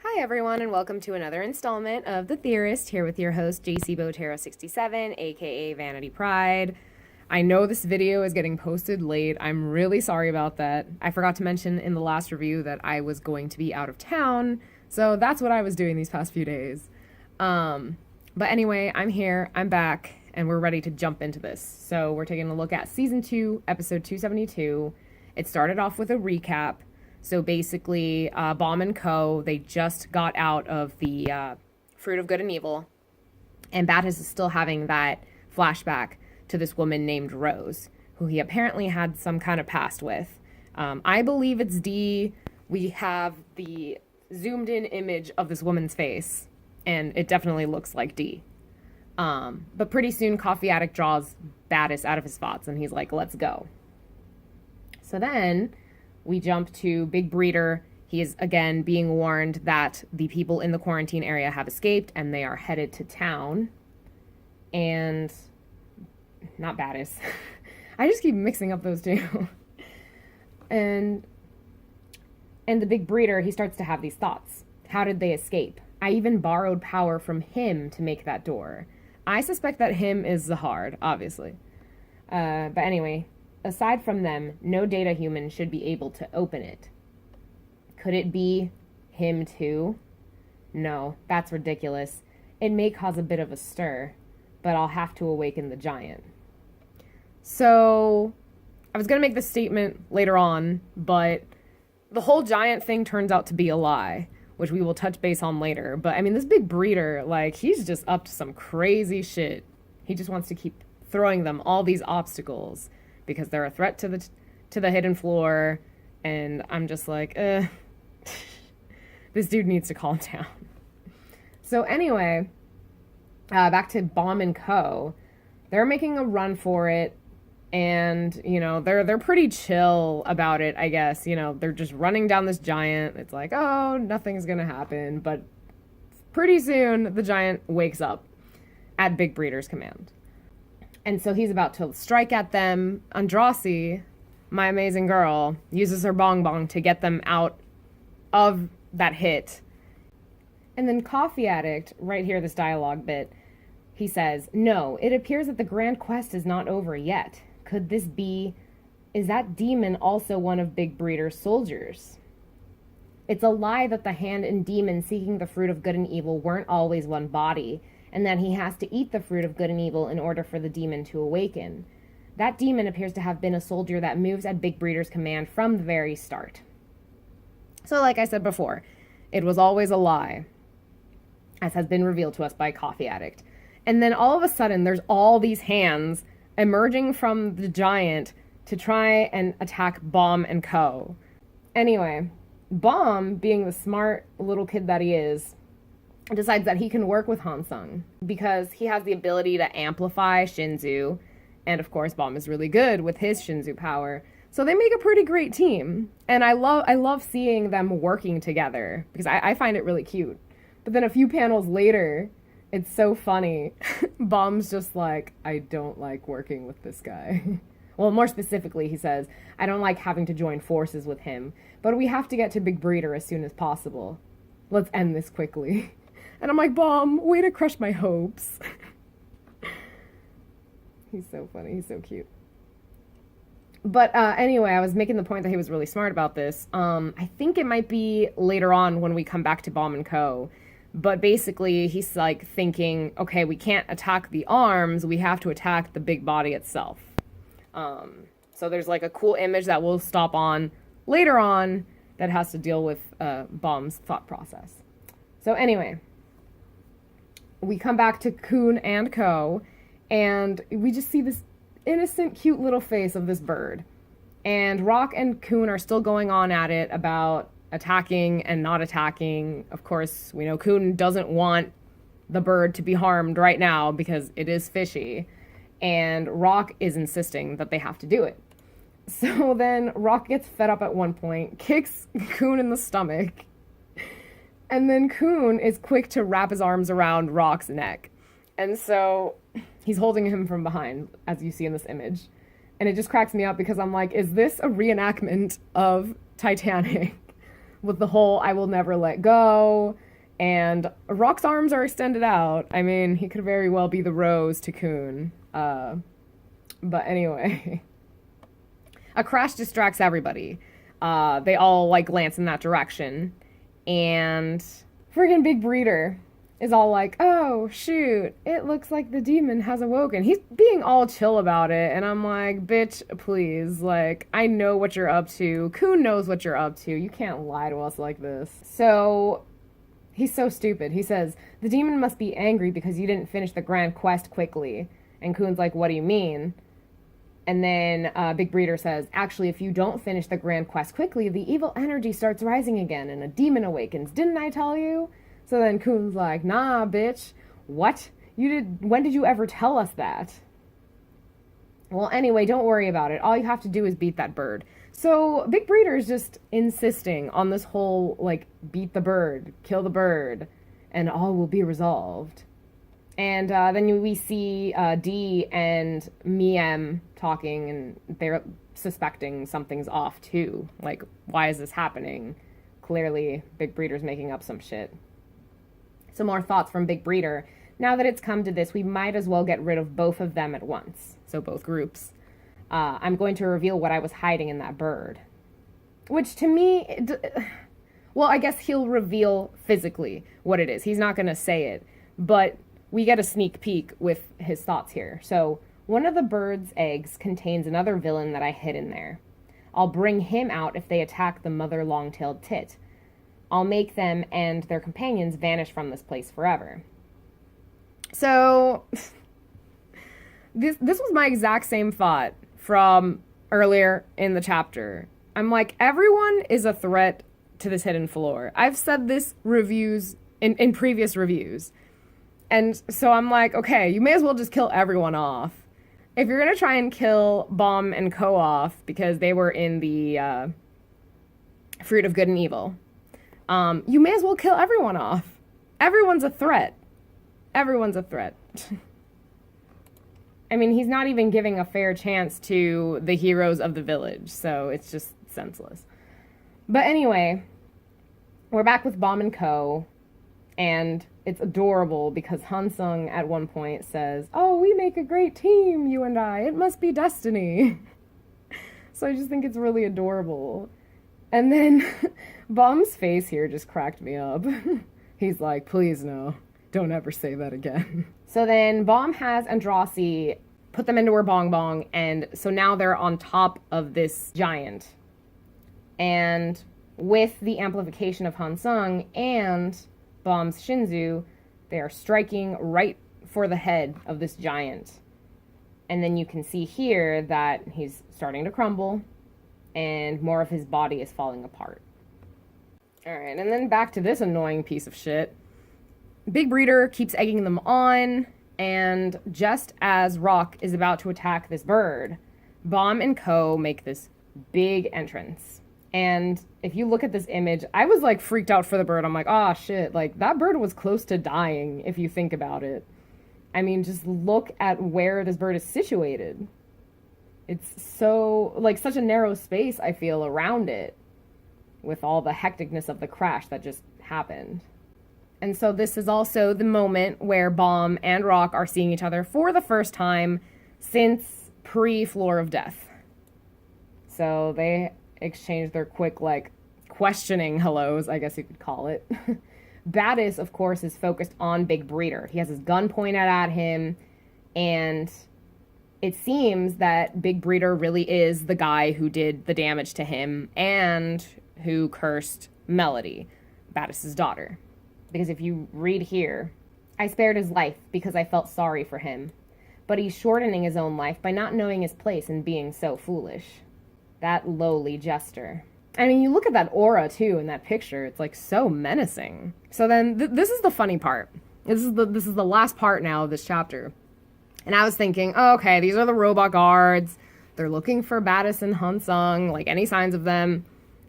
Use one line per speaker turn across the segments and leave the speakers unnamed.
Hi everyone, and welcome to another installment of The Theorist, here with your host JC Botero67, aka Vanity Pride. I know this video is getting posted late. I'm really sorry about that. I forgot to mention in the last review that I was going to be out of town, so that's what I was doing these past few days. But anyway, I'm here, I'm back, and we're ready to jump into this. So we're taking a look at Season 2, Episode 272. It started off with a recap. So basically, Baum and Co., they just got out of the Fruit of Good and Evil, and Battis is still having that flashback to this woman named Rose, who he apparently had some kind of past with. I believe it's D. We have the zoomed-in image of this woman's face, and it definitely looks like D. But pretty soon, Coffee Addict draws Battis out of his thoughts, and he's like, let's go. So then we jump to Big Breeder. He is again being warned that the people in the quarantine area have escaped and they are headed to town. And not Battis. I just keep mixing up those two. and the Big Breeder, he starts to have these thoughts. How did they escape? I even borrowed power from him to make that door. I suspect that him is Zahard, obviously. But anyway, aside from them, no data human should be able to open it. Could it be him too? No, that's ridiculous. It may cause a bit of a stir, but I'll have to awaken the giant. So, I was going to make this statement later on, but the whole giant thing turns out to be a lie, which we will touch base on later. But I mean, this Big Breeder, like, he's just up to some crazy shit. He just wants to keep throwing them all these obstacles because they're a threat to the hidden floor, and I'm just like, this dude needs to calm down. So anyway, back to Baum and Co. They're making a run for it, and you know they're pretty chill about it, I guess. You know, they're just running down this giant. It's like, oh, nothing's gonna happen, but pretty soon the giant wakes up at Big Breeder's command. And so he's about to strike at them. Andrasi, my amazing girl, uses her bong bong to get them out of that hit. And then Coffee Addict, right here, this dialogue bit, he says, no, it appears that the grand quest is not over yet. Could this be... Is that demon also one of Big Breeder's soldiers? It's a lie that the hand and demon seeking the fruit of good and evil weren't always one body, and that he has to eat the fruit of good and evil in order for the demon to awaken. That demon appears to have been a soldier that moves at Big Breeder's command from the very start. So like I said before, it was always a lie, as has been revealed to us by Coffee Addict. And then all of a sudden, there's all these hands emerging from the giant to try and attack Baum and Co. Anyway, Baum, being the smart little kid that he is, decides that he can work with Hansung because he has the ability to amplify Shinzu, and of course Baum is really good with his Shinzu power, so they make a pretty great team. And I love seeing them working together because I find it really cute. But then a few panels later, it's so funny. Baum's just like, I don't like working with this guy. Well, more specifically, he says, I don't like having to join forces with him, but we have to get to Big Breeder as soon as possible. Let's end this quickly. And I'm like, Baum, way to crush my hopes. He's so funny. He's so cute. But anyway, I was making the point that he was really smart about this. I think it might be later on when we come back to Baum and Co. But basically, he's like thinking, okay, we can't attack the arms. We have to attack the big body itself. So there's like a cool image that we'll stop on later on that has to deal with Baum's thought process. So anyway, we come back to Kun and Co. And we just see this innocent, cute little face of this bird. And Rock and Kun are still going on at it about attacking and not attacking. Of course, we know Kun doesn't want the bird to be harmed right now because it is fishy. And Rock is insisting that they have to do it. So then Rock gets fed up at one point, kicks Kun in the stomach, and then Kun is quick to wrap his arms around Rock's neck. And so he's holding him from behind, as you see in this image. And it just cracks me up because I'm like, is this a reenactment of Titanic? with the whole I will never let go. And Rock's arms are extended out. I mean, he could very well be the rose to Kun. But anyway. A crash distracts everybody. They all, like, glance in that direction. And friggin' Big Breeder is all like, oh, shoot, it looks like the demon has awoken. He's being all chill about it. And I'm like, bitch, please. Like, I know what you're up to. Kun knows what you're up to. You can't lie to us like this. So... he's so stupid. He says, the demon must be angry because you didn't finish the grand quest quickly. And Kun's like, what do you mean? And then Big Breeder says, actually, if you don't finish the grand quest quickly, the evil energy starts rising again and a demon awakens. Didn't I tell you? So then Kun's like, nah, bitch. What? When did you ever tell us that? Well, anyway, don't worry about it. All you have to do is beat that bird. So Big Breeder is just insisting on this whole, like, beat the bird, kill the bird, and all will be resolved. And then we see Dee and Miem talking, and they're suspecting something's off, too. Like, why is this happening? Clearly, Big Breeder's making up some shit. Some more thoughts from Big Breeder. Now that it's come to this, we might as well get rid of both of them at once. So both groups. I'm going to reveal what I was hiding in that bird. Which to me, well, I guess he'll reveal physically what it is. He's not going to say it. But we get a sneak peek with his thoughts here. So one of the bird's eggs contains another villain that I hid in there. I'll bring him out if they attack the mother long-tailed tit. I'll make them and their companions vanish from this place forever. So this was my exact same thought from earlier in the chapter. I'm like, everyone is a threat to this hidden floor. I've said this in previous reviews. And so I'm like, okay, you may as well just kill everyone off. If you're going to try and kill Bomb and Co off because they were in the Fruit of Good and Evil, you may as well kill everyone off. Everyone's a threat. Everyone's a threat. I mean, he's not even giving a fair chance to the heroes of the village, so it's just senseless. But anyway, we're back with Bomb and Co, and it's adorable because Hansung at one point says, oh, we make a great team, you and I. It must be destiny. So I just think it's really adorable. And then Bomb's face here just cracked me up. He's like, please no, don't ever say that again. So then Bomb has Andrasi put them into her bong bong, and so now they're on top of this giant. And with the amplification of Hansung and Bomb's Shinzu, they are striking right for the head of this giant. And then you can see here that he's starting to crumble, and more of his body is falling apart. Alright, and then back to this annoying piece of shit. Big Breeder keeps egging them on, and just as Rock is about to attack this bird, Bomb and Co make this big entrance. And if you look at this image, I was like freaked out for the bird. I'm like, oh shit, like that bird was close to dying if you think about it. I mean, just look at where this bird is situated. It's so, like, such a narrow space, I feel, around it with all the hecticness of the crash that just happened. And so this is also the moment where Bomb and Rock are seeing each other for the first time since pre-Floor of Death. So they exchange their quick, like, questioning hellos, I guess you could call it. Battis, of course, is focused on Big Breeder. He has his gun pointed at him, and it seems that Big Breeder really is the guy who did the damage to him and who cursed Melody, Battis' daughter. Because if you read here, I spared his life because I felt sorry for him, but he's shortening his own life by not knowing his place and being so foolish. That lowly jester. I mean, you look at that aura, too, in that picture. It's, like, so menacing. So then, this is the funny part. This is the last part now of this chapter. And I was thinking, oh, okay, these are the robot guards. They're looking for Battis and Hansung, like, any signs of them.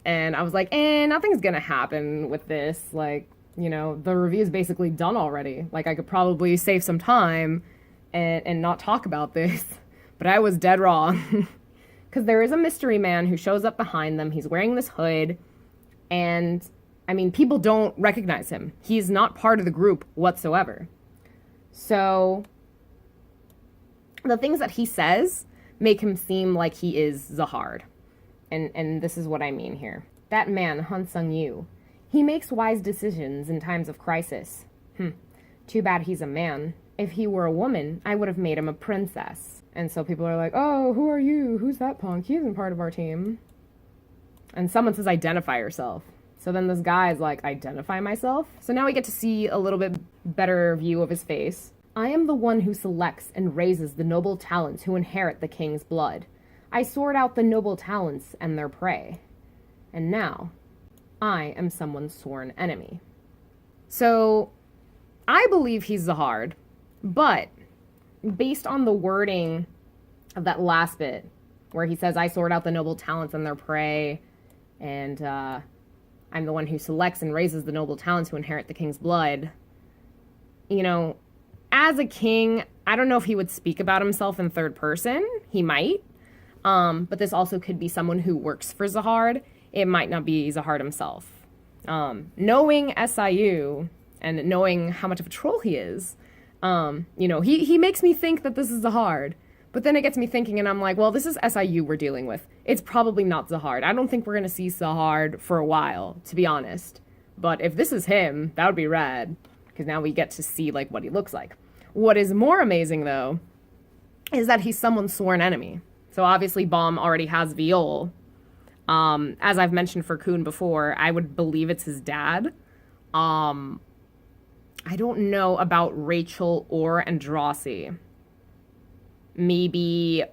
And I was like, nothing's gonna happen with this. Like, you know, the review's basically done already. Like, I could probably save some time and not talk about this. But I was dead wrong. Because there is a mystery man who shows up behind them. He's wearing this hood, And, I mean, people don't recognize him. He's not part of the group whatsoever. So, the things that he says make him seem like he is Zahard. And this is what I mean here. That man, Han Sung-yu, he makes wise decisions in times of crisis. Too bad he's a man. If he were a woman, I would have made him a princess. And so people are like, oh, who are you? Who's that punk? He isn't part of our team. And someone says, identify yourself. So then this guy's like, identify myself? So now we get to see a little bit better view of his face. I am the one who selects and raises the noble talents who inherit the king's blood. I sort out the noble talents and their prey. And now, I am someone's sworn enemy. So, I believe he's Zahard, but based on the wording of that last bit, where he says, I sort out the noble talents and their prey, and I'm the one who selects and raises the noble talents who inherit the king's blood. You know, as a king, I don't know if he would speak about himself in third person. He might. But this also could be someone who works for Zahard. It might not be Zahard himself. Knowing SIU and knowing how much of a troll he is, you know, he makes me think that this is Zahard. But then it gets me thinking, and I'm like, well, this is SIU we're dealing with. It's probably not Zahard. I don't think we're going to see Zahard for a while, to be honest. But if this is him, that would be rad, because now we get to see, like, what he looks like. What is more amazing, though, is that he's someone's sworn enemy. So obviously Baum already has Viol. As I've mentioned for Kuhn before, I would believe it's his dad. I don't know about Rachel or Andrassi. Maybe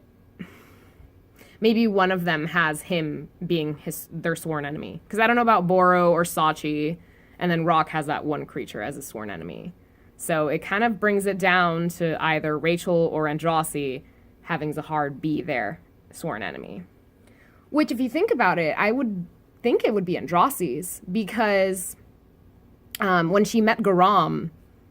one of them has him being their sworn enemy. Because I don't know about Boro or Sachi, and then Rock has that one creature as a sworn enemy. So it kind of brings it down to either Rachel or Andrassi having Zahard be their sworn enemy. Which, if you think about it, I would think it would be Andrassi's, because when she met Garam,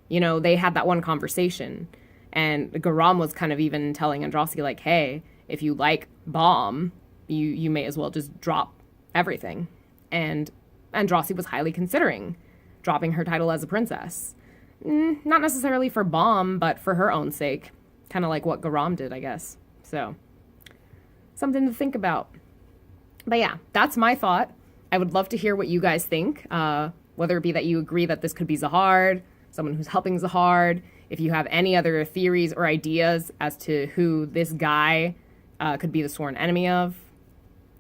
you know, they had that one conversation, and Garam was kind of even telling Andrassi, like, hey, if you like Baum, you may as well just drop everything. And Andrassi was highly considering dropping her title as a princess. Not necessarily for Baum, but for her own sake. Kind of like what Garam did, I guess. So, something to think about. But yeah, that's my thought. I would love to hear what you guys think. Whether it be that you agree that this could be Zahard, someone who's helping Zahard, if you have any other theories or ideas as to who this guy could be the sworn enemy of.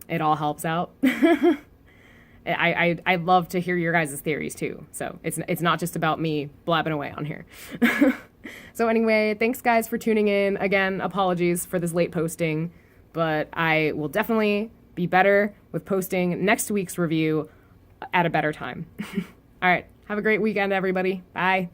It all helps out. I'd love to hear your guys' theories too. So it's not just about me blabbing away on here. So anyway, thanks guys for tuning in. Again, apologies for this late posting, but I will definitely be better with posting next week's review at a better time. All right, have a great weekend, everybody. Bye.